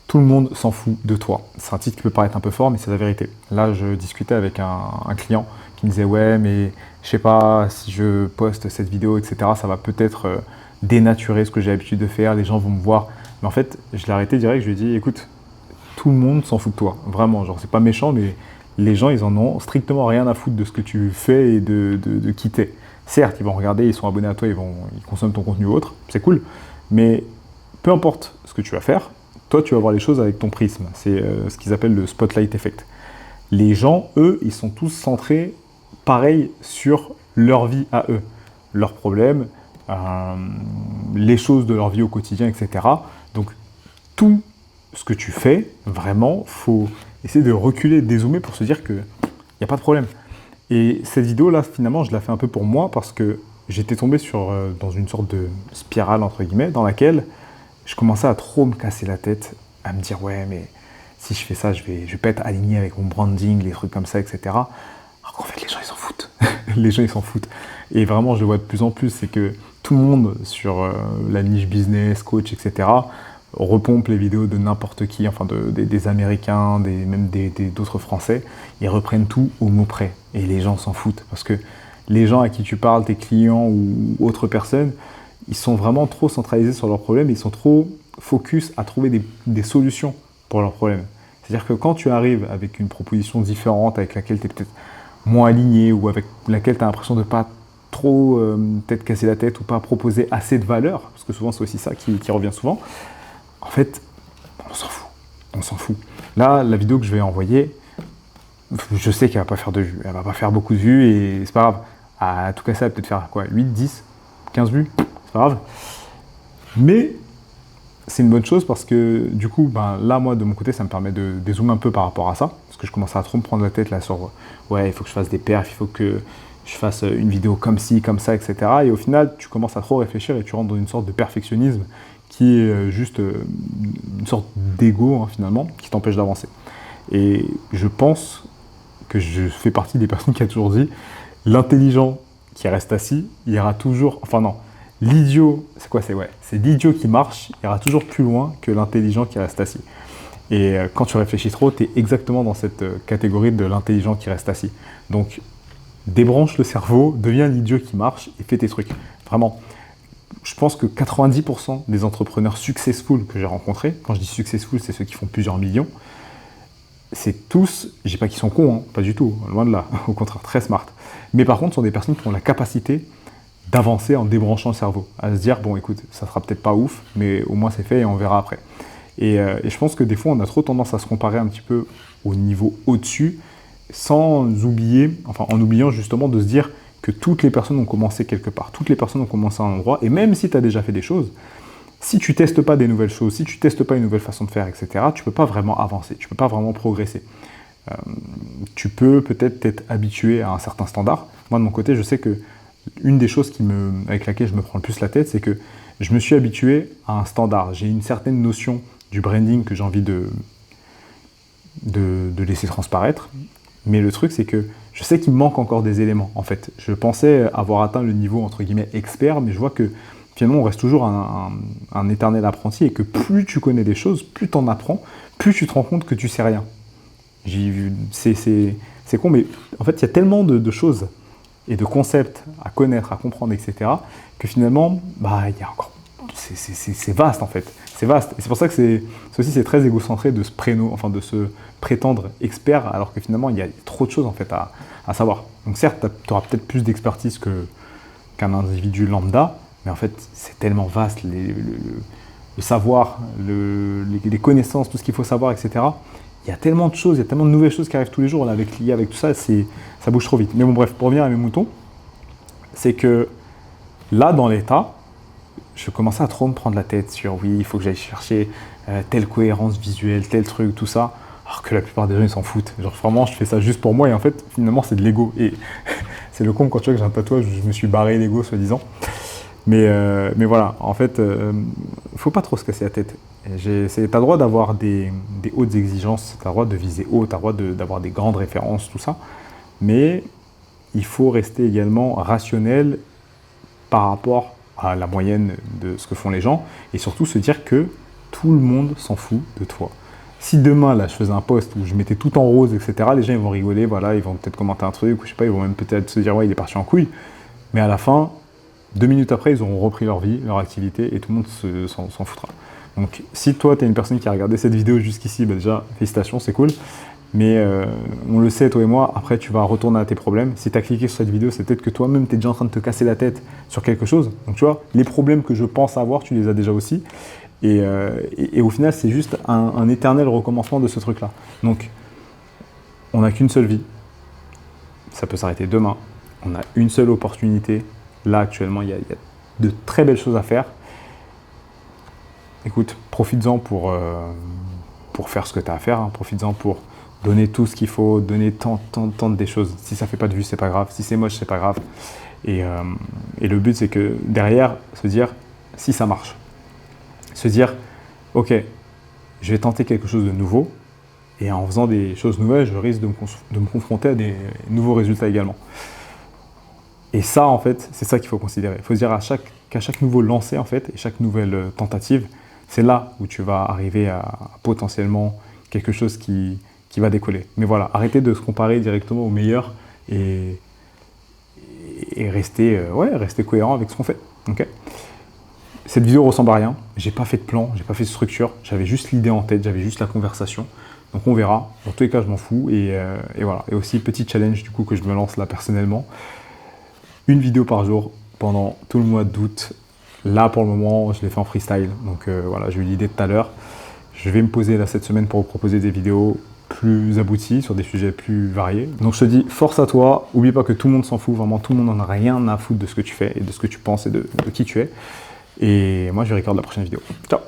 Tout le monde s'en fout de toi. C'est un titre qui peut paraître un peu fort, mais c'est la vérité. Là, je discutais avec un client qui me disait ouais, mais je sais pas si je poste cette vidéo, etc. Ça va peut-être dénaturer ce que j'ai l'habitude de faire. Les gens vont me voir. Mais en fait, je l'ai arrêté direct. Je lui ai dit écoute, tout le monde s'en fout de toi. Vraiment, genre c'est pas méchant, mais les gens, ils en ont strictement rien à foutre de ce que tu fais et de qui t'es. Certes, ils vont regarder, ils sont abonnés à toi, ils consomment ton contenu ou autre, c'est cool. Mais peu importe ce que tu vas faire, toi, tu vas voir les choses avec ton prisme. C'est ce qu'ils appellent le spotlight effect. Les gens, eux, ils sont tous centrés, pareil, sur leur vie à eux, leurs problèmes, les choses de leur vie au quotidien, etc. Donc, tout ce que tu fais, vraiment, faut essayer de reculer, de dézoomer pour se dire qu'il n'y a pas de problème. Et cette vidéo-là, finalement, je la fais un peu pour moi parce que j'étais tombé dans une sorte de spirale, entre guillemets, dans laquelle je commençais à trop me casser la tête, à me dire ouais, mais si je fais ça, je vais pas être aligné avec mon branding, les trucs comme ça, etc. Alors qu'en fait, les gens, ils s'en foutent. Les gens, ils s'en foutent. Et vraiment, je le vois de plus en plus, c'est que tout le monde sur la niche business, coach, etc., repompe les vidéos de n'importe qui, enfin des Américains, même d'autres Français. Ils reprennent tout au mot près. Et les gens s'en foutent. Parce que les gens à qui tu parles, tes clients ou autres personnes, ils sont vraiment trop centralisés sur leurs problèmes, ils sont trop focus à trouver des solutions pour leurs problèmes. C'est-à-dire que quand tu arrives avec une proposition différente, avec laquelle tu es peut-être moins aligné, ou avec laquelle tu as l'impression de ne pas trop peut-être casser la tête, ou pas proposer assez de valeur, parce que souvent c'est aussi ça qui revient souvent, en fait, on s'en fout. On s'en fout. Là, la vidéo que je vais envoyer, je sais qu'elle va pas faire de vues, elle va pas faire beaucoup de vues, et c'est pas grave. À tout cas, ça va peut-être faire quoi, 8, 10, 15 vues, c'est pas grave. Mais c'est une bonne chose parce que du coup, ben, là, moi, de mon côté, ça me permet de dézoomer un peu par rapport à ça. Parce que je commence à trop me prendre la tête là sur ouais, il faut que je fasse des perfs, il faut que je fasse une vidéo comme ci, comme ça, etc. Et au final, tu commences à trop réfléchir et tu rentres dans une sorte de perfectionnisme qui est juste une sorte d'ego, hein, finalement, qui t'empêche d'avancer. Et je pense que je fais partie des personnes qui a toujours dit l'intelligent qui reste assis ira toujours. Enfin, non. L'idiot, c'est quoi? C'est l'idiot qui marche, ira toujours plus loin que l'intelligent qui reste assis. Et quand tu réfléchis trop, tu es exactement dans cette catégorie de l'intelligent qui reste assis. Donc, débranche le cerveau, deviens l'idiot qui marche et fais tes trucs. Vraiment. Je pense que 90% des entrepreneurs successful que j'ai rencontrés, quand je dis successful, c'est ceux qui font plusieurs millions, c'est tous, je dis pas qu'ils sont cons, hein, pas du tout, loin de là, au contraire, très smart. Mais par contre, ce sont des personnes qui ont la capacité d'avancer en débranchant le cerveau, à se dire, bon écoute, ça sera peut-être pas ouf, mais au moins c'est fait et on verra après. Et je pense que des fois, on a trop tendance à se comparer un petit peu au niveau au-dessus, sans oublier, enfin en oubliant justement de se dire que toutes les personnes ont commencé quelque part, toutes les personnes ont commencé à un endroit, et même si tu as déjà fait des choses, si tu testes pas des nouvelles choses, si tu testes pas une nouvelle façon de faire, etc., tu peux pas vraiment avancer, tu peux pas vraiment progresser. Tu peux peut-être t'être habitué à un certain standard. Moi, de mon côté, je sais que une des choses avec laquelle je me prends le plus la tête, c'est que je me suis habitué à un standard. J'ai une certaine notion du branding que j'ai envie de laisser transparaître. Mais le truc, c'est que je sais qu'il me manque encore des éléments, en fait. Je pensais avoir atteint le niveau, entre guillemets, expert, mais je vois que finalement, on reste toujours un éternel apprenti et que plus tu connais des choses, plus tu en apprends, plus tu te rends compte que tu sais rien. C'est con, mais en fait, il y a tellement de choses et de concepts à connaître, à comprendre, etc., que finalement, bah, il y a encore. C'est vaste en fait. C'est vaste. Et c'est pour ça que c'est très égocentré de enfin de se prétendre expert, alors que finalement, il y a trop de choses en fait à savoir. Donc certes, tu auras peut-être plus d'expertise qu'un individu lambda, mais en fait, c'est tellement vaste, le savoir, les connaissances, tout ce qu'il faut savoir, etc. Il y a tellement de choses, il y a tellement de nouvelles choses qui arrivent tous les jours là, avec l'IA, avec tout ça, ça bouge trop vite. Mais bon, bref, pour revenir à mes moutons, c'est que là, dans l'état, je commençais à trop me prendre la tête sur oui, il faut que j'aille chercher telle cohérence visuelle, tel truc, tout ça, alors que la plupart des gens, ils s'en foutent. Genre, vraiment, je fais ça juste pour moi, et en fait, finalement, c'est de l'ego. Et c'est le con quand tu vois que j'ai un tatouage, je me suis barré l'ego, soi-disant. Mais voilà, en fait, faut pas trop se casser la tête. T'as le droit d'avoir des hautes exigences, t'as le droit de viser haut, t'as le droit d'avoir des grandes références, tout ça. Mais il faut rester également rationnel par rapport à la moyenne de ce que font les gens et surtout se dire que Tout le monde s'en fout de toi. Si demain, là, je faisais un post où je mettais tout en rose, etc., les gens, ils vont rigoler, voilà, ils vont peut-être commenter un truc, ou je sais pas, ils vont même peut-être se dire, ouais, il est parti en couille. Mais à la fin, 2 minutes après, ils auront repris leur vie, leur activité, et tout le monde s'en foutra. Donc, si toi, tu es une personne qui a regardé cette vidéo jusqu'ici, bah déjà, félicitations, c'est cool. Mais on le sait, toi et moi, après, tu vas retourner à tes problèmes. Si tu as cliqué sur cette vidéo, c'est peut-être que toi-même, tu es déjà en train de te casser la tête sur quelque chose. Donc, tu vois, les problèmes que je pense avoir, tu les as déjà aussi. Et au final, c'est juste un éternel recommencement de ce truc-là. Donc, on n'a qu'une seule vie. Ça peut s'arrêter demain. On a une seule opportunité. Là, actuellement, il y a de très belles choses à faire. Écoute, profites-en pour faire ce que tu as à faire. Hein. Profites-en pour donner tout ce qu'il faut, donner tant des choses. Si ça ne fait pas de vue, c'est pas grave. Si c'est moche, c'est pas grave. Et le but, c'est que derrière, se dire, si ça marche, se dire, ok, je vais tenter quelque chose de nouveau, et en faisant des choses nouvelles, je risque de me confronter à des nouveaux résultats également. Et ça, en fait, c'est ça qu'il faut considérer. Il faut se dire qu'à chaque nouveau lancer, en fait, et chaque nouvelle tentative, c'est là où tu vas arriver à potentiellement quelque chose qui va décoller. Mais voilà, arrêtez de se comparer directement au meilleur et rester cohérent avec ce qu'on fait. Okay. Cette vidéo ressemble à rien. J'ai pas fait de plan, j'ai pas fait de structure. J'avais juste l'idée en tête, j'avais juste la conversation. Donc on verra. Dans tous les cas, je m'en fous. Et voilà. Et aussi, petit challenge du coup que je me lance là personnellement. Une vidéo par jour pendant tout le mois d'août. Là, pour le moment, je l'ai fait en freestyle. Donc voilà, j'ai eu l'idée tout à l'heure. Je vais me poser là cette semaine pour vous proposer des vidéos plus abouties, sur des sujets plus variés. Donc je te dis, force à toi. N'oublie pas que tout le monde s'en fout. Vraiment, tout le monde n'en a rien à foutre de ce que tu fais et de ce que tu penses et de qui tu es. Et moi, je vais regarder la prochaine vidéo. Ciao!